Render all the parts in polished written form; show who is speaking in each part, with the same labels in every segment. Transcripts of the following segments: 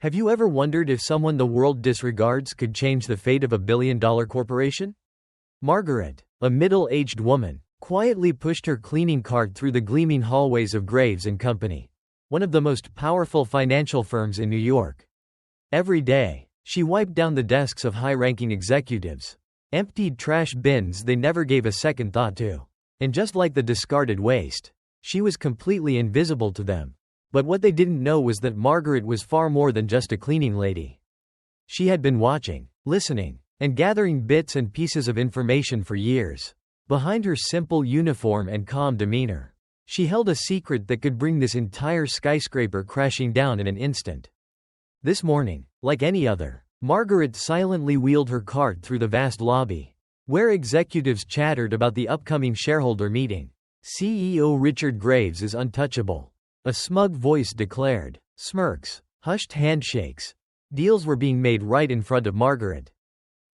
Speaker 1: Have you ever wondered if someone the world disregards could change the fate of a billion-dollar corporation? Margaret, a middle-aged woman, quietly pushed her cleaning cart through the gleaming hallways of Graves & Company, one of the most powerful financial firms in New York. Every day, she wiped down the desks of high-ranking executives, emptied trash bins they never gave a second thought to. And just like the discarded waste, she was completely invisible to them. But what they didn't know was that Margaret was far more than just a cleaning lady. She had been watching, listening, and gathering bits and pieces of information for years. Behind her simple uniform and calm demeanor, she held a secret that could bring this entire skyscraper crashing down in an instant. This morning, like any other, Margaret silently wheeled her cart through the vast lobby, where executives chattered about the upcoming shareholder meeting. CEO Richard Graves is untouchable, a smug voice declared. Smirks, hushed handshakes. Deals were being made right in front of Margaret.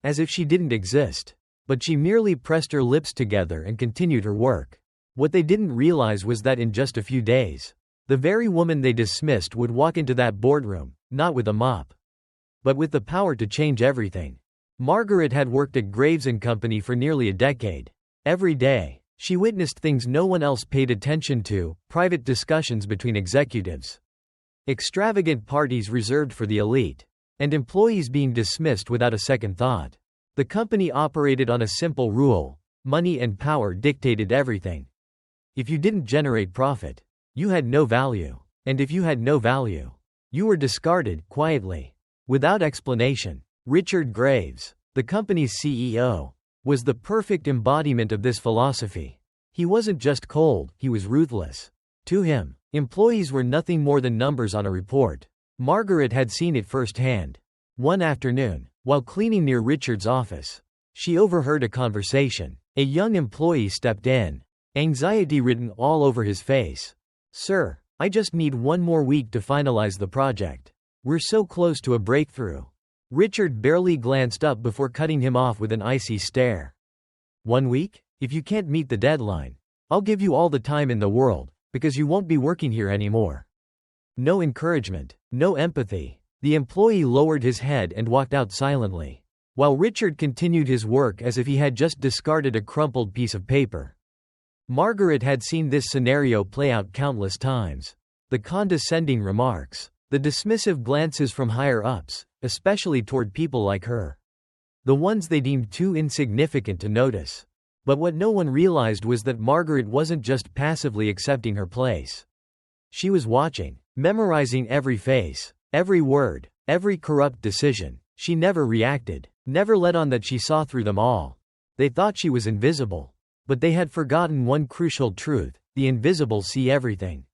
Speaker 1: As if she didn't exist. But she merely pressed her lips together and continued her work. What they didn't realize was that in just a few days, the very woman they dismissed would walk into that boardroom, not with a mop, but with the power to change everything. Margaret had worked at Graves & Company for nearly a decade. Every day, she witnessed things no one else paid attention to: private discussions between executives, extravagant parties reserved for the elite, and employees being dismissed without a second thought. The company operated on a simple rule: money and power dictated everything. If you didn't generate profit, you had no value. And if you had no value, you were discarded, quietly, without explanation. Richard Graves, the company's CEO, was the perfect embodiment of this philosophy. He wasn't just cold, he was ruthless. To him, employees were nothing more than numbers on a report. Margaret had seen it firsthand. One afternoon, while cleaning near Richard's office, she overheard a conversation. A young employee stepped in, anxiety written all over his face. "Sir, I just need one more week to finalize the project. We're so close to a breakthrough." Richard barely glanced up before cutting him off with an icy stare. "1 week? If you can't meet the deadline, I'll give you all the time in the world, because you won't be working here anymore." No encouragement, no empathy. The employee lowered his head and walked out silently, while Richard continued his work as if he had just discarded a crumpled piece of paper. Margaret had seen this scenario play out countless times. The condescending remarks, the dismissive glances from higher-ups, especially toward people like her. The ones they deemed too insignificant to notice. But what no one realized was that Margaret wasn't just passively accepting her place. She was watching, memorizing every face, every word, every corrupt decision. She never reacted, never let on that she saw through them all. They thought she was invisible. But they had forgotten one crucial truth: the invisible see everything.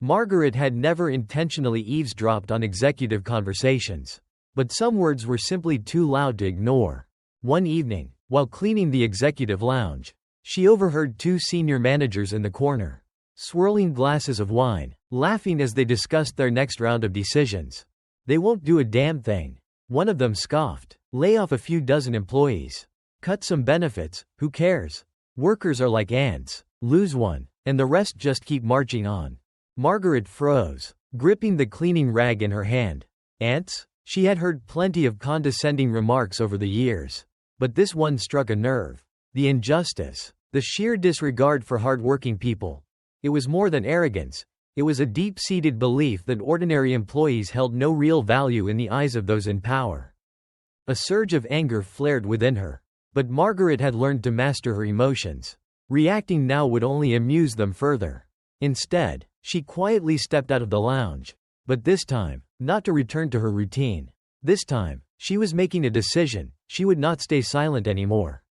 Speaker 1: Margaret had never intentionally eavesdropped on executive conversations. But some words were simply too loud to ignore. One evening, while cleaning the executive lounge, she overheard two senior managers in the corner, swirling glasses of wine, laughing as they discussed their next round of decisions. "They won't do a damn thing," one of them scoffed. "Lay off a few dozen employees. Cut some benefits, who cares? Workers are like ants. Lose one, and the rest just keep marching on." Margaret froze, gripping the cleaning rag in her hand. Ants? She had heard plenty of condescending remarks over the years. But this one struck a nerve. The injustice, the sheer disregard for hard-working people. It was more than arrogance. It was a deep-seated belief that ordinary employees held no real value in the eyes of those in power. A surge of anger flared within her. But Margaret had learned to master her emotions. Reacting now would only amuse them further. Instead, she quietly stepped out of the lounge. But this time, not to return to her routine. This time, she was making a decision. She would not stay silent anymore.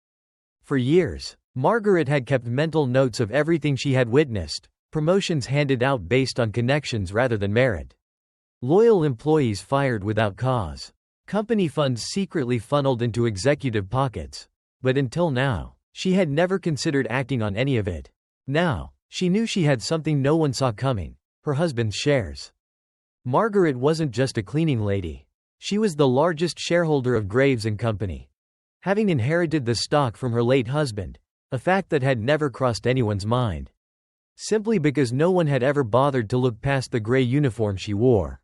Speaker 1: For years, Margaret had kept mental notes of everything she had witnessed: promotions handed out based on connections rather than merit, loyal employees fired without cause, company funds secretly funneled into executive pockets. But until now, she had never considered acting on any of it. Now, she knew she had something no one saw coming: her husband's shares. Margaret wasn't just a cleaning lady. She was the largest shareholder of Graves & Company, having inherited the stock from her late husband, a fact that had never crossed anyone's mind. Simply because no one had ever bothered to look past the gray uniform she wore.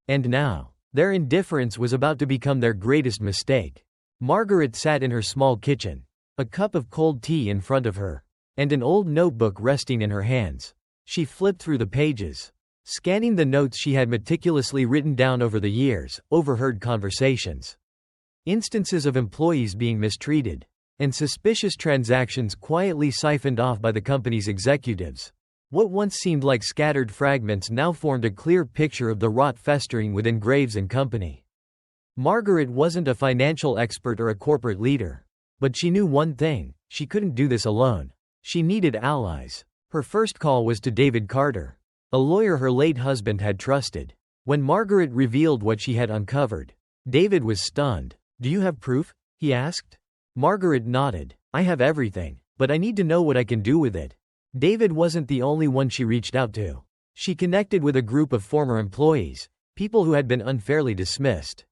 Speaker 1: And now, Their indifference was about to become their greatest mistake. Margaret sat in her small kitchen, a cup of cold tea in front of her, and an old notebook resting in her hands. She flipped through the pages, scanning the notes she had meticulously written down over the years, overheard conversations, instances of employees being mistreated, and suspicious transactions quietly siphoned off by the company's executives. What once seemed like scattered fragments now formed a clear picture of the rot festering within Graves & Company. Margaret wasn't a financial expert or a corporate leader. But she knew one thing: she couldn't do this alone. She needed allies. Her first call was to David Carter, a lawyer her late husband had trusted. When Margaret revealed what she had uncovered, David was stunned. "Do you have proof?" he asked. Margaret nodded. "I have everything, but I need to know what I can do with it." David wasn't the only one she reached out to. She connected with a group of former employees, people who had been unfairly dismissed,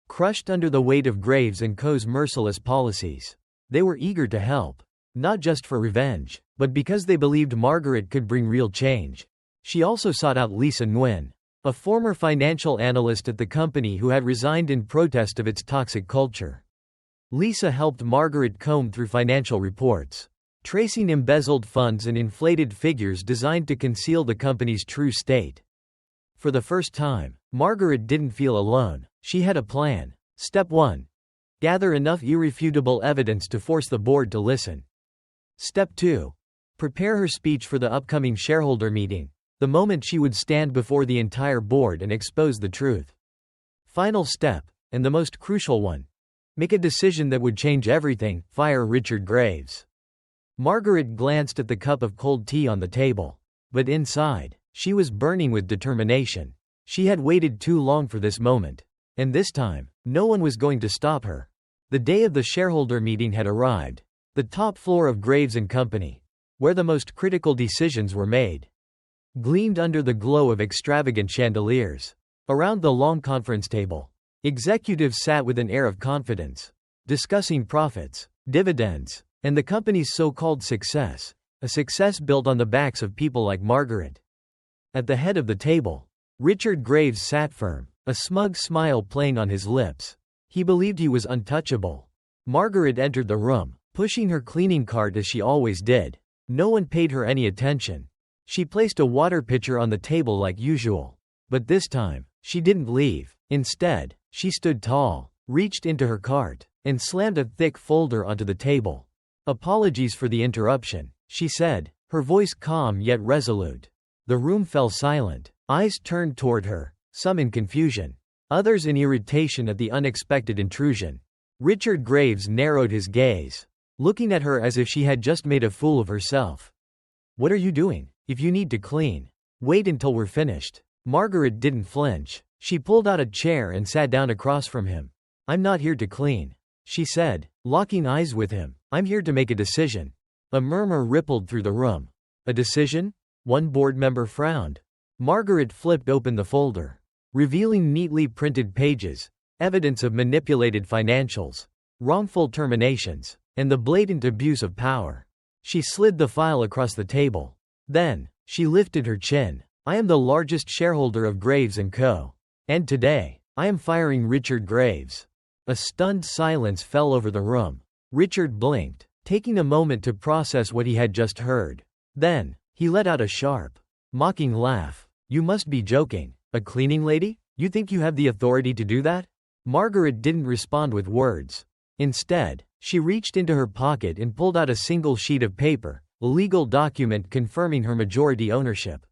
Speaker 1: crushed under the weight of Graves & Co.'s merciless policies. They were eager to help, not just for revenge, but because they believed Margaret could bring real change. She also sought out Lisa Nguyen, a former financial analyst at the company who had resigned in protest of its toxic culture. Lisa helped Margaret comb through financial reports, tracing embezzled funds and inflated figures designed to conceal the company's true state. For the first time, Margaret didn't feel alone. She had a plan. Step 1. Gather enough irrefutable evidence to force the board to listen. Step 2. Prepare her speech for the upcoming shareholder meeting, the moment she would stand before the entire board and expose the truth. Final step, and the most crucial one: make a decision that would change everything: fire Richard Graves. Margaret glanced at the cup of cold tea on the table. But inside, she was burning with determination. She had waited too long for this moment. And this time, no one was going to stop her. The day of the shareholder meeting had arrived. The top floor of Graves & Company, where the most critical decisions were made, gleamed under the glow of extravagant chandeliers. Around the long conference table, executives sat with an air of confidence, discussing profits, dividends, and the company's so-called success, a success built on the backs of people like Margaret. At the head of the table, Richard Graves sat firm, a smug smile playing on his lips. He believed he was untouchable. Margaret entered the room, pushing her cleaning cart as she always did. No one paid her any attention. She placed a water pitcher on the table like usual. But this time, she didn't leave. Instead, she stood tall, reached into her cart, and slammed a thick folder onto the table. "Apologies for the interruption," she said, her voice calm yet resolute. The room fell silent. Eyes turned toward her, some in confusion, others in irritation at the unexpected intrusion. Richard Graves narrowed his gaze, looking at her as if she had just made a fool of herself. "What are you doing? If you need to clean, wait until we're finished." Margaret didn't flinch. She pulled out a chair and sat down across from him. "I'm not here to clean," she said, locking eyes with him. "I'm here to make a decision." A murmur rippled through the room. "A decision?" One board member frowned. Margaret flipped open the folder, revealing neatly printed pages, evidence of manipulated financials, wrongful terminations, and the blatant abuse of power. She slid the file across the table. Then, she lifted her chin. "I am the largest shareholder of Graves & Co. And today, I am firing Richard Graves." A stunned silence fell over the room. Richard blinked, taking a moment to process what he had just heard. Then, he let out a sharp, mocking laugh. "You must be joking. A cleaning lady? You think you have the authority to do that?" Margaret didn't respond with words. Instead, she reached into her pocket and pulled out a single sheet of paper, a legal document confirming her majority ownership.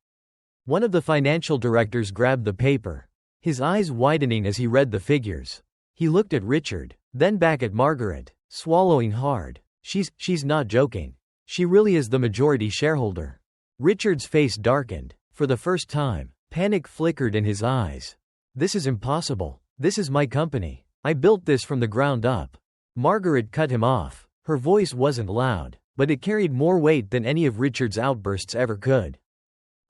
Speaker 1: One of the financial directors grabbed the paper, his eyes widening as he read the figures. He looked at Richard, then back at Margaret, swallowing hard. She's not joking. She really is the majority shareholder." Richard's face darkened. For the first time, panic flickered in his eyes. "This is impossible. This is my company. I built this from the ground up." Margaret cut him off. Her voice wasn't loud, but it carried more weight than any of Richard's outbursts ever could.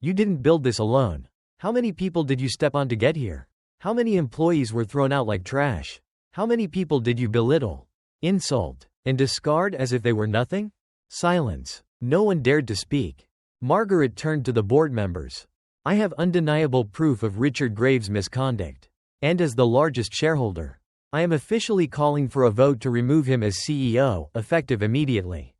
Speaker 1: "You didn't build this alone. How many people did you step on to get here? How many employees were thrown out like trash? How many people did you belittle, insult, and discard as if they were nothing?" Silence. No one dared to speak. Margaret turned to the board members. "I have undeniable proof of Richard Graves' misconduct. And as the largest shareholder, I am officially calling for a vote to remove him as CEO, effective immediately."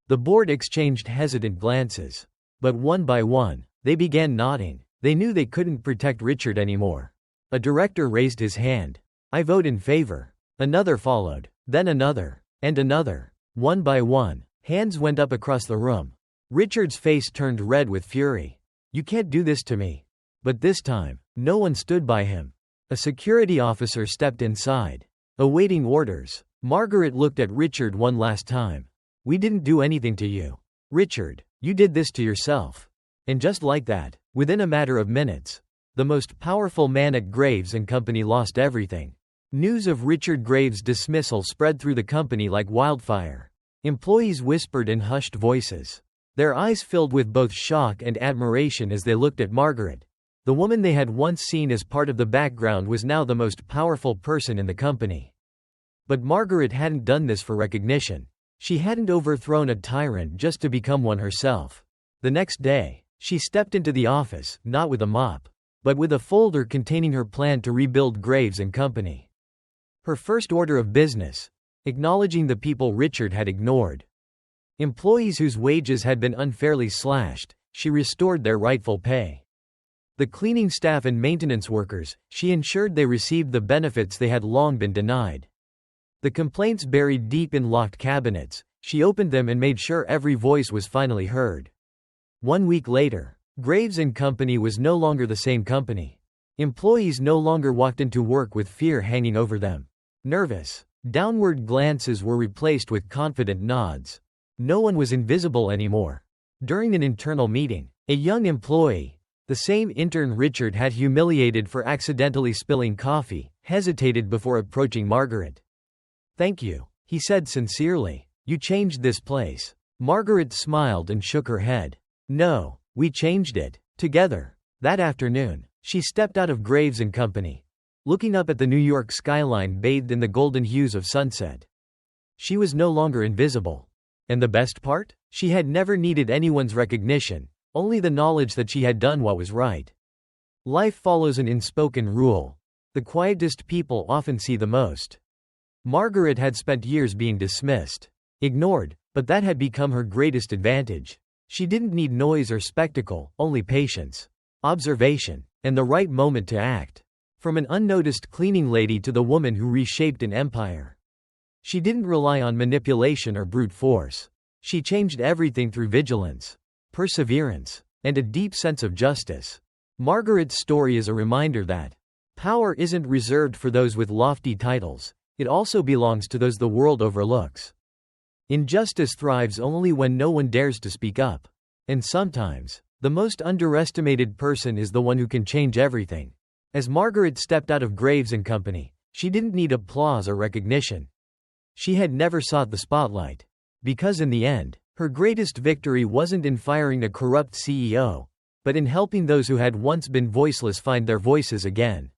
Speaker 1: The board exchanged hesitant glances. But one by one, they began nodding. They knew they couldn't protect Richard anymore. A director raised his hand. "I vote in favor." Another followed, then another, and another. One by one, hands went up across the room. Richard's face turned red with fury. "You can't do this to me." But this time, no one stood by him. A security officer stepped inside, awaiting orders. Margaret looked at Richard one last time. "We didn't do anything to you. Richard, you did this to yourself." And just like that, within a matter of minutes, the most powerful man at Graves & Company lost everything. News of Richard Graves' dismissal spread through the company like wildfire. Employees whispered in hushed voices. Their eyes filled with both shock and admiration as they looked at Margaret. The woman they had once seen as part of the background was now the most powerful person in the company. But Margaret hadn't done this for recognition. She hadn't overthrown a tyrant just to become one herself. The next day, she stepped into the office, not with a mop, but with a folder containing her plan to rebuild Graves & Company. Her first order of business: acknowledging the people Richard had ignored. Employees whose wages had been unfairly slashed, she restored their rightful pay. The cleaning staff and maintenance workers, she ensured they received the benefits they had long been denied. The complaints buried deep in locked cabinets, she opened them and made sure every voice was finally heard. 1 week later, Graves & Company was no longer the same company. Employees no longer walked into work with fear hanging over them. Nervous, downward glances were replaced with confident nods. No one was invisible anymore. During an internal meeting, a young employee, the same intern Richard had humiliated for accidentally spilling coffee, hesitated before approaching Margaret. "Thank you," he said sincerely. "You changed this place." Margaret smiled and shook her head. "No, we changed it. Together." That afternoon, she stepped out of Graves & Company, looking up at the New York skyline bathed in the golden hues of sunset. She was no longer invisible. And the best part? She had never needed anyone's recognition, only the knowledge that she had done what was right. Life follows an unspoken rule. The quietest people often see the most. Margaret had spent years being dismissed, ignored, but that had become her greatest advantage. She didn't need noise or spectacle, only patience, observation, and the right moment to act. From an unnoticed cleaning lady to the woman who reshaped an empire. She didn't rely on manipulation or brute force. She changed everything through vigilance, perseverance, and a deep sense of justice. Margaret's story is a reminder that power isn't reserved for those with lofty titles, it also belongs to those the world overlooks. Injustice thrives only when no one dares to speak up. And sometimes, the most underestimated person is the one who can change everything. As Margaret stepped out of Graves & Company, she didn't need applause or recognition. She had never sought the spotlight. Because in the end, her greatest victory wasn't in firing a corrupt CEO, but in helping those who had once been voiceless find their voices again.